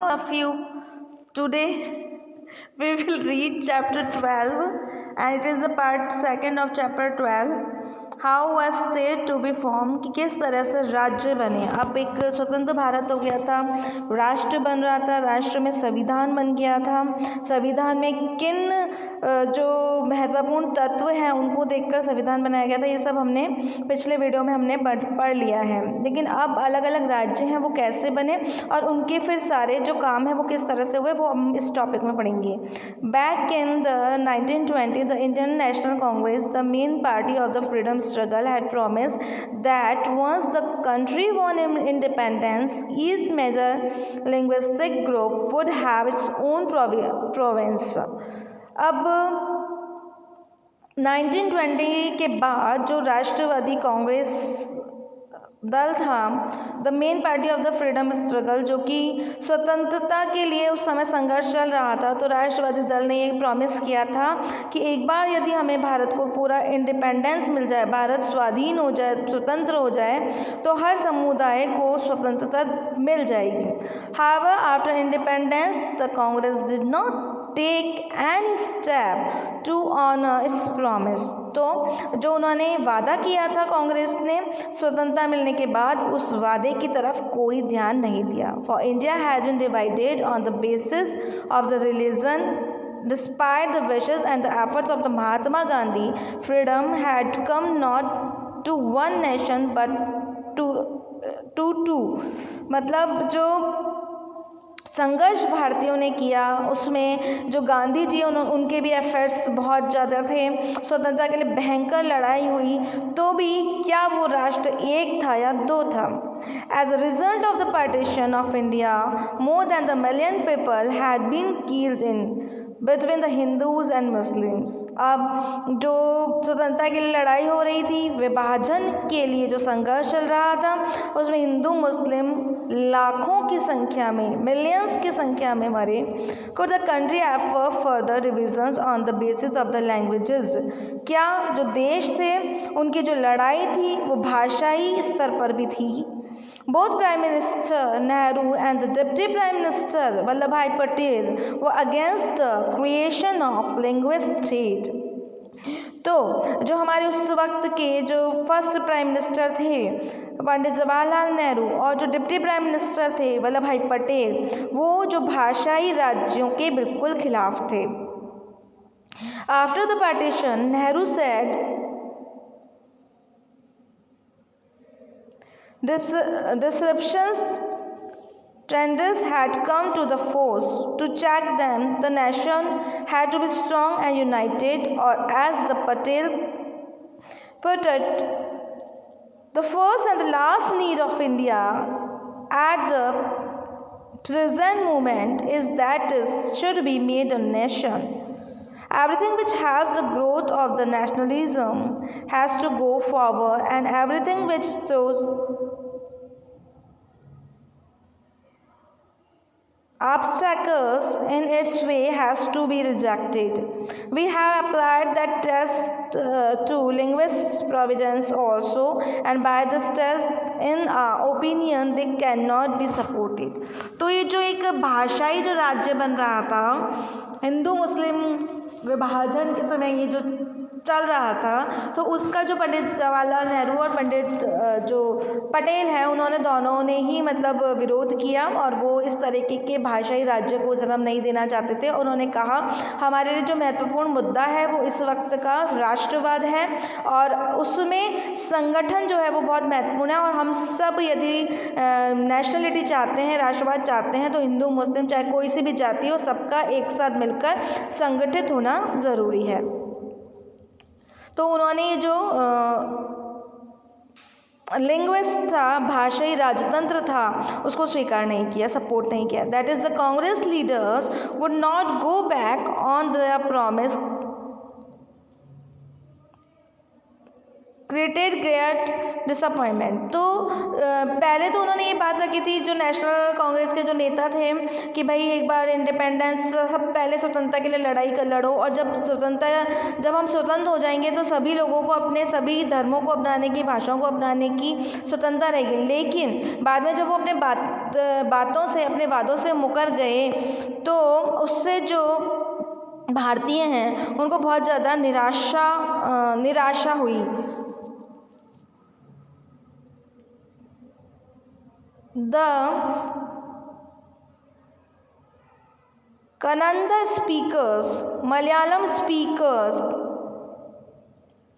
Of you today we will read chapter 12 and it is the part second of chapter 12 how was state to be form कि किस तरह से राज्य बने। अब एक स्वतंत्र भारत हो गया था, राष्ट्र बन रहा था, राष्ट्र में संविधान बन गया था। संविधान में किन जो महत्वपूर्ण तत्व हैं उनको देखकर संविधान बनाया गया था। ये सब हमने पिछले वीडियो में हमने पढ़ लिया है। लेकिन अब अलग अलग राज्य हैं वो कैसे बने और उनके फिर सारे जो काम है वो किस तरह से हुए वो हम इस टॉपिक में पढ़ेंगे। Back in the 1920 the Indian national Congress the main party of the freedom struggle had promised that once the country won independence, each major linguistic group would have its own province. अब 1920 के बाद जो राष्ट्रवादी कांग्रेस दल था, the main party of the freedom struggle, जो कि स्वतंत्रता के लिए उस समय संघर्ष चल रहा था, तो राष्ट्रवादी दल ने ये प्रॉमिस किया था कि एक बार यदि हमें भारत को पूरा इंडिपेंडेंस मिल जाए, भारत स्वाधीन हो जाए, स्वतंत्र हो जाए, तो हर समुदाय को स्वतंत्रता मिल जाएगी। However after independence the Congress did not take any step to honour its promise. तो जो उन्होंने वादा किया था कांग्रेस ने स्वतंत्रता मिलने के बाद, उस वादे की तरफ कोई ध्यान नहीं दिया। For India has been divided on the basis of the religion despite the wishes and the efforts of the Mahatma Gandhi, freedom had come not to one nation but to two. मतलब जो संघर्ष भारतीयों ने किया उसमें जो गांधी जी उनके भी एफर्ट्स बहुत ज़्यादा थे, स्वतंत्रता के लिए भयंकर लड़ाई हुई, तो भी क्या वो राष्ट्र एक था या दो था। As a result of the partition of India, more than the million people had been killed in between the Hindus and Muslims. अब जो स्वतंत्रता के लिए लड़ाई हो रही थी, विभाजन के लिए जो संघर्ष चल रहा था, उसमें हिंदू मुस्लिम लाखों की संख्या में, मिलियंस की संख्या में मरे। Could the country afford further divisions on the basis of the languages. क्या जो देश थे उनकी जो लड़ाई थी वो भाषाई स्तर पर भी थी। Both Prime Minister Nehru and the Deputy Prime Minister Vallabhbhai Patel were against the creation of linguist state. तो जो हमारे उस वक्त के जो फर्स्ट प्राइम मिनिस्टर थे पंडित जवाहरलाल नेहरू और जो डिप्टी प्राइम मिनिस्टर थे वल्लभ भाई पटेल, वो जो भाषाई राज्यों के बिल्कुल खिलाफ थे। After the partition Nehru said disruptions trends had come to the force. To check them, the nation had to be strong and united, or as the Patel put it, the first and the last need of India at the present moment is that it should be made a nation. Everything which helps the growth of the nationalism has to go forward, and everything which throws obstacles in its way has to be rejected. We have applied that test to linguists' providence also, and by this test, in our opinion, they cannot be supported. तो ये जो एक भाषाई जो राज्य बन रहा था, हिंदू मुस्लिम विभाजन के समय ये जो चल रहा था, तो उसका जो पंडित जवाहरलाल नेहरू और पंडित जो पटेल है, उन्होंने दोनों ने ही मतलब विरोध किया और वो इस तरीके के भाषाई राज्य को जन्म नहीं देना चाहते थे। उन्होंने कहा हमारे लिए जो महत्वपूर्ण मुद्दा है वो इस वक्त का राष्ट्रवाद है और उसमें संगठन जो है वो बहुत महत्वपूर्ण है, और हम सब यदि नेशनलिटी चाहते हैं, राष्ट्रवाद चाहते हैं, तो हिंदू मुस्लिम चाहे कोई सी भी जाति हो, सबका एक साथ मिलकर संगठित होना ज़रूरी है। तो उन्होंने जो लिंग्विस्ट था, भाषाई राजतंत्र था, उसको स्वीकार नहीं किया, सपोर्ट नहीं किया। That is the Congress leaders would not go back on their promise, created great disappointment. तो पहले तो उन्होंने ये बात रखी थी जो नेशनल कांग्रेस के जो नेता थे कि भाई एक बार इंडिपेंडेंस, सब पहले स्वतंत्रता के लिए लड़ाई कर लड़ो, और जब हम स्वतंत्र हो जाएंगे तो सभी लोगों को अपने सभी धर्मों को अपनाने की, भाषाओं को अपनाने की स्वतंत्रता रहेगी। लेकिन बाद में जब वो अपने बातों से, अपने वादों से मुकर गए, तो उससे जो भारतीय हैं उनको बहुत ज़्यादा निराशा हुई। The Kannada speakers, Malayalam speakers,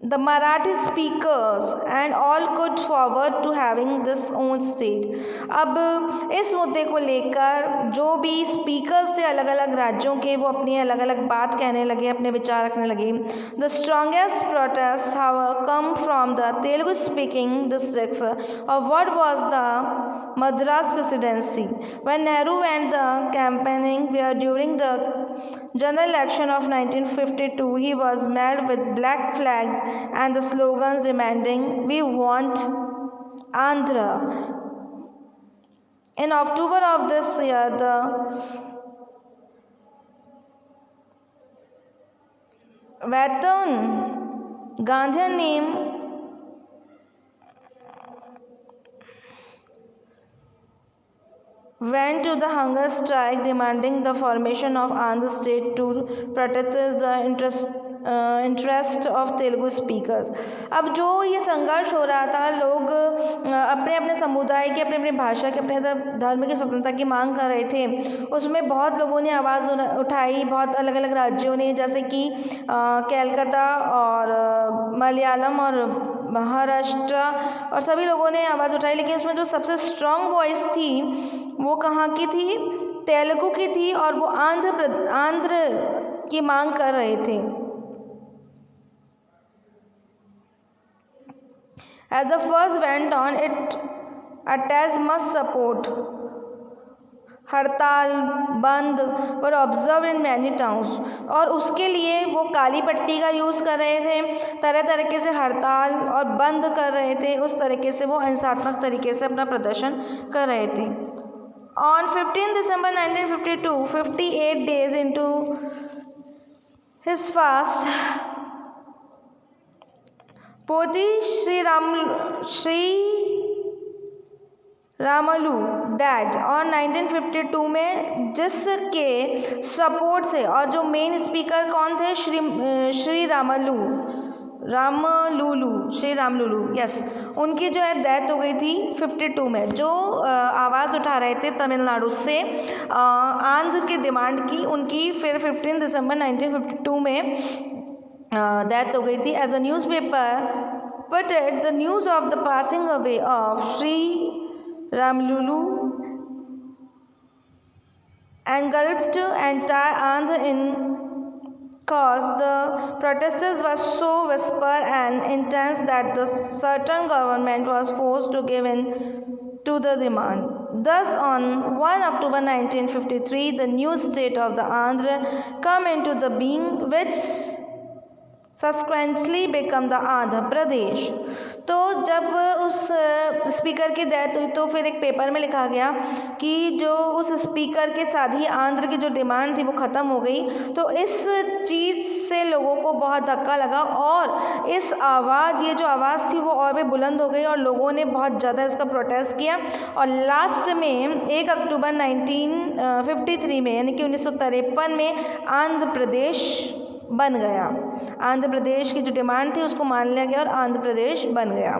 the Marathi speakers and all could forward to having this own state। अब इस मुद्दे को लेकर जो भी स्पीकर्स थे अलग अलग राज्यों के, वो अपनी अलग अलग बात कहने लगे, अपने विचार रखने लगे। The strongest protest how come from the Telugu speaking districts of what was the Madras presidency। When Nehru went the campaigning where during the general election of 1952, he was met with black flags and the slogans demanding "We want Andhra"। In October of this year, the Vatan Gandhian name went to the hunger strike demanding the formation of Andhra state to protect the interest of Telugu speakers। अब जो ये संघर्ष हो रहा था, लोग अपने अपने समुदाय के, अपने अपने भाषा के, अपने धर्म की स्वतंत्रता की मांग कर रहे थे। उसमें बहुत लोगों ने आवाज़ उठाई, बहुत अलग अलग राज्यों ने, जैसे कि कलकत्ता और मलयालम और महाराष्ट्र और सभी लोगों ने आवाज़ उठाई। लेकिन उसमें जो सबसे स्ट्रॉन्ग वॉइस थी वो कहाँ की थी? तेलुगु की थी, और वो आंध्र की मांग कर रहे थे। As the first went on, it attached much support। हड़ताल, बंद were observed in many towns। और उसके लिए वो काली पट्टी का यूज़ कर रहे थे, तरह तरीके से हड़ताल और बंद कर रहे थे, उस तरीके से वो हिंसात्मक तरीके से अपना प्रदर्शन कर रहे थे। On 15 December 1952, 58 days into his fast, पोती श्री रामलू दैट और 1952 में जिसके सपोर्ट से, और जो मेन स्पीकर कौन थे? श्री रामलुलू, यस, उनकी जो है डेथ हो गई थी 52 में। जो आवाज़ उठा रहे थे तमिलनाडु से आंध्र की डिमांड की, उनकी फिर 15 दिसंबर 1952 में डेथ हो गई थी। As a newspaper put it, the news of the passing away of Sri Ramlulu engulfed entire Andhra in cause the protesters were so whisper and intense that the certain government was forced to give in to the demand। Thus, on 1 October 1953, the new state of the Andhra come into the being, which subsequently become the Andhra Pradesh. तो जब उस speaker की death हुई तो फिर एक paper में लिखा गया कि जो उस स्पीकर के साथ ही आंध्र की जो डिमांड थी वो ख़त्म हो गई। तो इस चीज़ से लोगों को बहुत धक्का लगा और इस ये जो आवाज़ थी वो और भी बुलंद हो गई और लोगों ने बहुत ज़्यादा इसका प्रोटेस्ट किया। और लास्ट में 1 अक्टूबर 1953 में, यानी कि 1953 में आंध्र प्रदेश बन गया। आंध्र प्रदेश की जो डिमांड थी उसको मान लिया गया और आंध्र प्रदेश बन गया।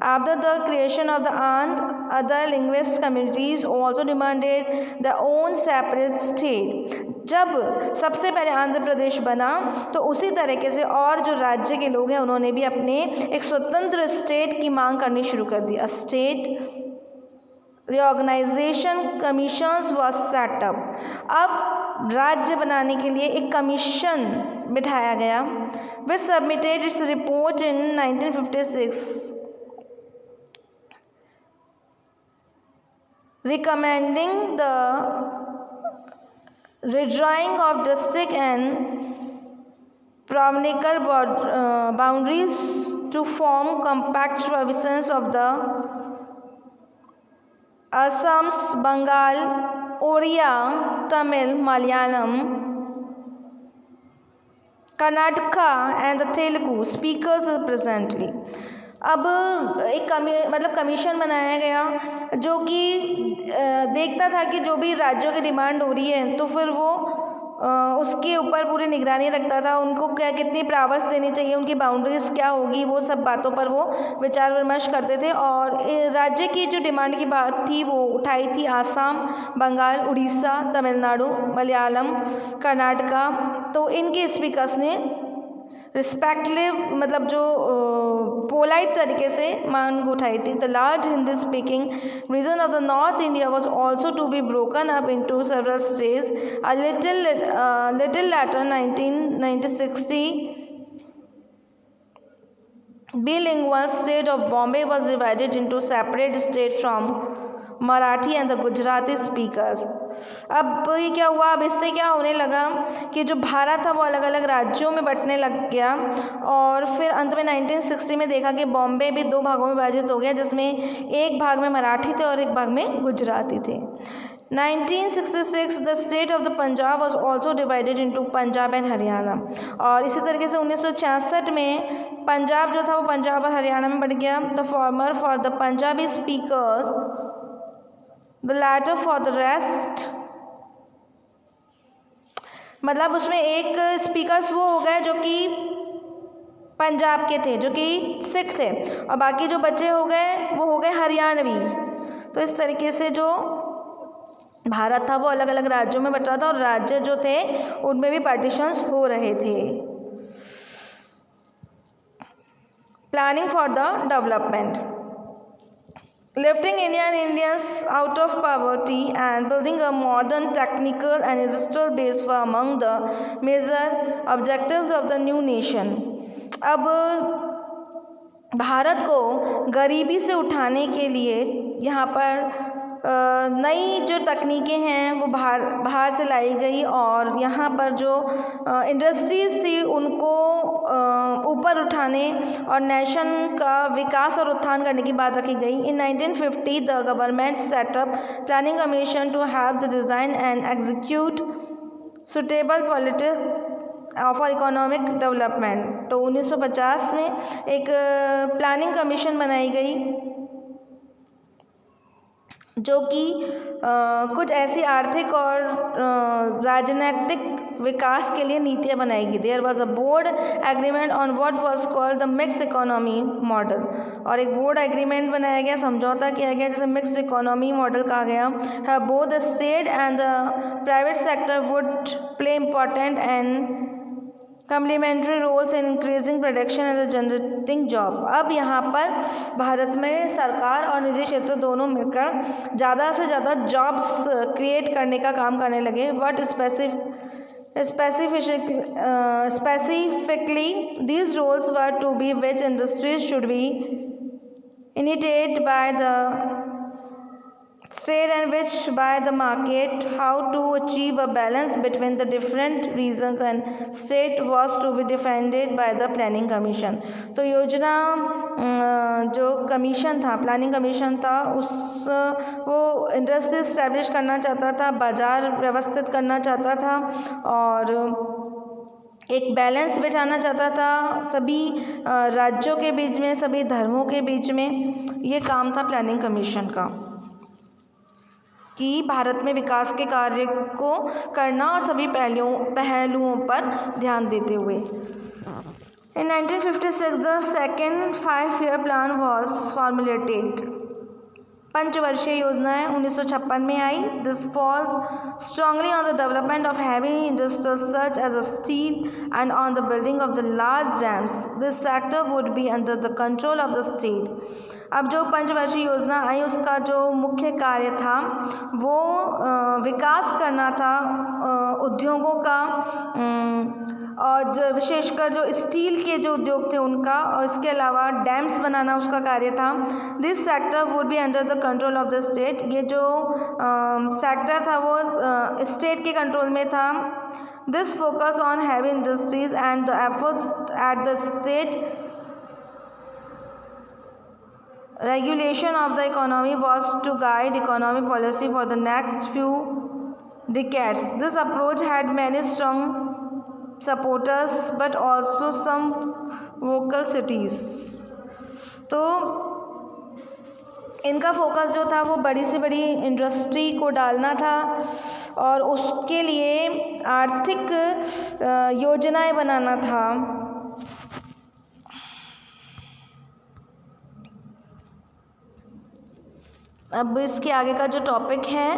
After the creation of the Andhra, other linguist communities also demanded the own separate state. जब सबसे पहले आंध्र प्रदेश बना तो उसी तरीके से और जो राज्य के लोग हैं उन्होंने भी अपने एक स्वतंत्र स्टेट की मांग करनी शुरू कर दी। A state reorganisation commissions was set up. अब राज्य बनाने के लिए एक कमीशन बिठाया गया, which submitted its report in 1956 recommending the redrawing of district and provincial boundaries to form compact provinces of the Assam's Bengal, Oriya, Tamil, Malayalam, Karnataka and the Telugu speakers presently। अब एक commission बनाया गया जो कि देखता था कि जो भी राज्यों की डिमांड हो रही है तो फिर वो उसके ऊपर पूरी निगरानी रखता था, उनको क्या कितनी प्रावस देनी चाहिए, उनकी बाउंड्रीज क्या होगी, वो सब बातों पर वो विचार विमर्श करते थे। और राज्य की जो डिमांड की बात थी वो उठाई थी आसाम, बंगाल, उड़ीसा, तमिलनाडु, मलयालम, कर्नाटका। तो इनके स्पीकर्स ने रिस्पेक्टिव जो पोलाइट तरीके से मांग उठाई थी। The large Hindi speaking region of the north India was also to be broken up into several states. A little later 1960 bilingual state of Bombay was divided into separate state from Marathi and the Gujarati speakers. अब ये क्या हुआ, अब इससे क्या होने लगा कि जो भारत था वो अलग अलग राज्यों में बंटने लग गया। और फिर अंत में 1960 में देखा कि बॉम्बे भी 2 भागों में विभाजित हो गया, जिसमें एक भाग में मराठी थे और एक भाग में गुजराती थे। 1966 the state of the Punjab was also divided into Punjab and Haryana. और इसी तरीके से 1966 में पंजाब जो था वो पंजाब और हरियाणा में बट गया। The former for the Punjabi speakers, the latter for the rest. उसमें एक स्पीकर्स वो हो गए जो कि पंजाब के थे, जो कि सिख थे, और बाकी जो बच्चे हो गए वो हो गए हरियाणवी। तो इस तरीके से जो भारत था वो अलग अलग राज्यों में बट रहा था और राज्य जो थे उनमें भी पार्टीशंस हो रहे थे। Planning for the development, lifting Indians out of poverty and building a modern technical and industrial base were among the major objectives of the new nation। अब भारत को गरीबी से उठाने के लिए यहाँ पर नई जो तकनीकें हैं वो बाहर से लाई गई और यहाँ पर जो इंडस्ट्रीज़ थी उनको ऊपर उठाने और नेशन का विकास और उत्थान करने की बात रखी गई। In 1950 the government set up planning commission to help the design and execute suitable politics for economic development. तो 1950 में एक प्लानिंग कमीशन बनाई गई जो कि कुछ ऐसी आर्थिक और राजनीतिक विकास के लिए नीतियाँ बनाएगी। There was a broad agreement on what was called the mix economy model. और एक बोर्ड एग्रीमेंट बनाया गया, समझौता किया गया जिसे मिक्स्ड इकोनॉमी मॉडल कहा गया। Both the state and the private sector would play important and complementary roles in increasing production and generating job. अब यहाँ पर भारत में सरकार और निजी क्षेत्र दोनों मिलकर ज़्यादा से ज़्यादा जॉब्स क्रिएट करने का काम करने लगे। But specifically these roles were to be which industries should be initiated by the state and which by the market, how to achieve a balance between the different regions and state was to be defined by the planning commission। तो योजना जो commission था, planning commission था, वो industry establish करना चाहता था, बाज़ार व्यवस्थित करना चाहता था और एक बैलेंस बिठाना चाहता था सभी राज्यों के बीच में, सभी धर्मों के बीच में। ये काम था प्लानिंग कमीशन का कि भारत में विकास के कार्य को करना और सभी पहलुओं पर ध्यान देते हुए। In 1956 the second 5-year plan was formulated. पंचवर्षीय योजनाएं 1956 में आई। This falls strongly on the development of heavy industries such as a steel and on the building of the large dams. This sector would be under the control of the state. अब जो पंचवर्षीय योजना आई उसका जो मुख्य कार्य था वो विकास करना था उद्योगों का और विशेषकर जो स्टील के जो उद्योग थे उनका, और इसके अलावा डैम्स बनाना उसका कार्य था। This sector would be under the control of the state. ये जो सेक्टर था वो स्टेट के कंट्रोल में था। This focus on heavy industries and the efforts at the state regulation of the economy was to guide economic policy for the next few decades. This approach had many strong supporters but also some vocal cities। तो इनका focus जो था वो बड़ी से बड़ी industry को डालना था और उसके लिए आर्थिक योजनाएं बनाना था। अब इसके आगे का जो टॉपिक है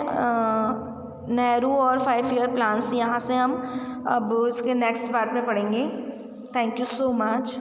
नेहरू और 5 ईयर प्लान्स, यहाँ से हम अब इसके नेक्स्ट पार्ट में पढ़ेंगे। Thank you so much.